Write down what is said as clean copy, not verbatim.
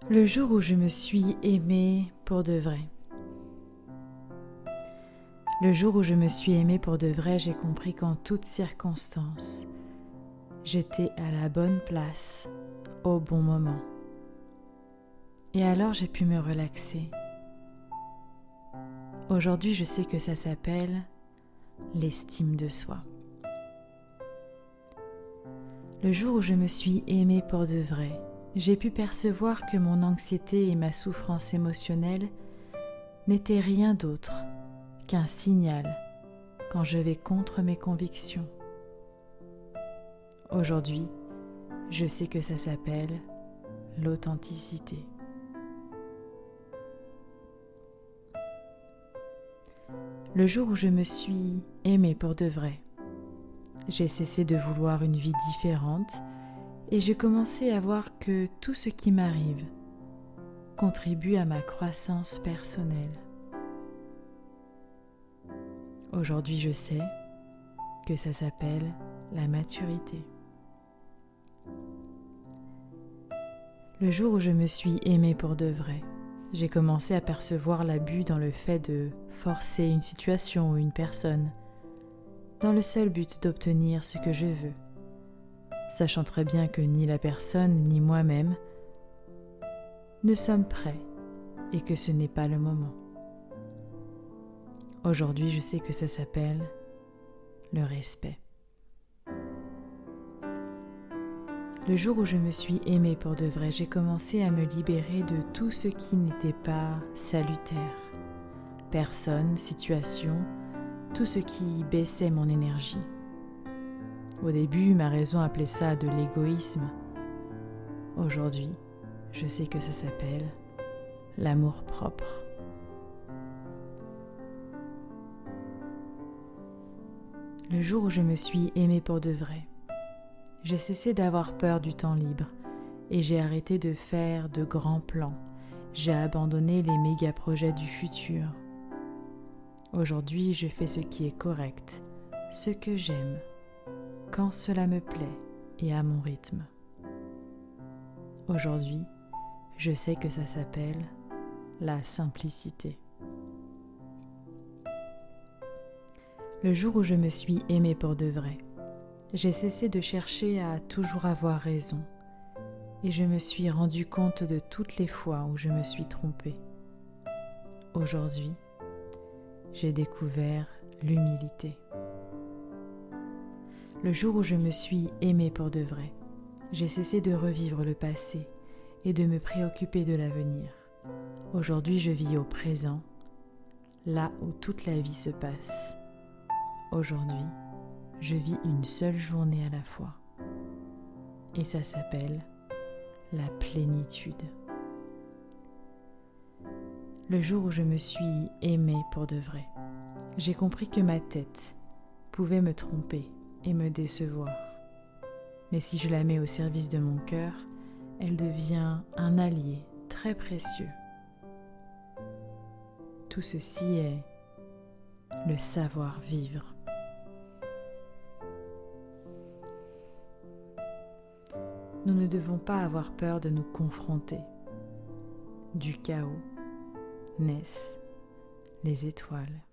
Le jour où je me suis aimée pour de vrai. Le jour où je me suis aimée pour de vrai, j'ai compris qu'en toutes circonstances, j'étais à la bonne place, au bon moment. Et alors j'ai pu me relaxer. Aujourd'hui, je sais que ça s'appelle l'estime de soi. Le jour où je me suis aimée pour de vrai, j'ai pu percevoir que mon anxiété et ma souffrance émotionnelle n'étaient rien d'autre qu'un signal quand je vais contre mes convictions. Aujourd'hui, je sais que ça s'appelle l'authenticité. Le jour où je me suis aimée pour de vrai, j'ai cessé de vouloir une vie différente et j'ai commencé à voir que tout ce qui m'arrive contribue à ma croissance personnelle. Aujourd'hui, je sais que ça s'appelle la maturité. Le jour où je me suis aimée pour de vrai, j'ai commencé à percevoir l'abus dans le fait de forcer une situation ou une personne dans le seul but d'obtenir ce que je veux, sachant très bien que ni la personne ni moi-même ne sommes prêts et que ce n'est pas le moment. Aujourd'hui, je sais que ça s'appelle le respect. Le jour où je me suis aimée pour de vrai, j'ai commencé à me libérer de tout ce qui n'était pas salutaire. Personne, situation, tout ce qui baissait mon énergie. Au début, ma raison appelait ça de l'égoïsme. Aujourd'hui, je sais que ça s'appelle l'amour-propre. Le jour où je me suis aimée pour de vrai, j'ai cessé d'avoir peur du temps libre et j'ai arrêté de faire de grands plans. J'ai abandonné les méga-projets du futur. Aujourd'hui, je fais ce qui est correct, ce que j'aime, quand cela me plaît et à mon rythme. Aujourd'hui, je sais que ça s'appelle la simplicité. Le jour où je me suis aimée pour de vrai, j'ai cessé de chercher à toujours avoir raison et je me suis rendu compte de toutes les fois où je me suis trompée. Aujourd'hui, j'ai découvert l'humilité. Le jour où je me suis aimée pour de vrai, j'ai cessé de revivre le passé et de me préoccuper de l'avenir. Aujourd'hui, je vis au présent, là où toute la vie se passe. Aujourd'hui, je vis une seule journée à la fois. Et ça s'appelle la plénitude. Le jour où je me suis aimée pour de vrai, j'ai compris que ma tête pouvait me tromper et me décevoir. Mais si je la mets au service de mon cœur, elle devient un allié très précieux. Tout ceci est le savoir-vivre. Nous ne devons pas avoir peur de nous confronter. Du chaos naissent les étoiles.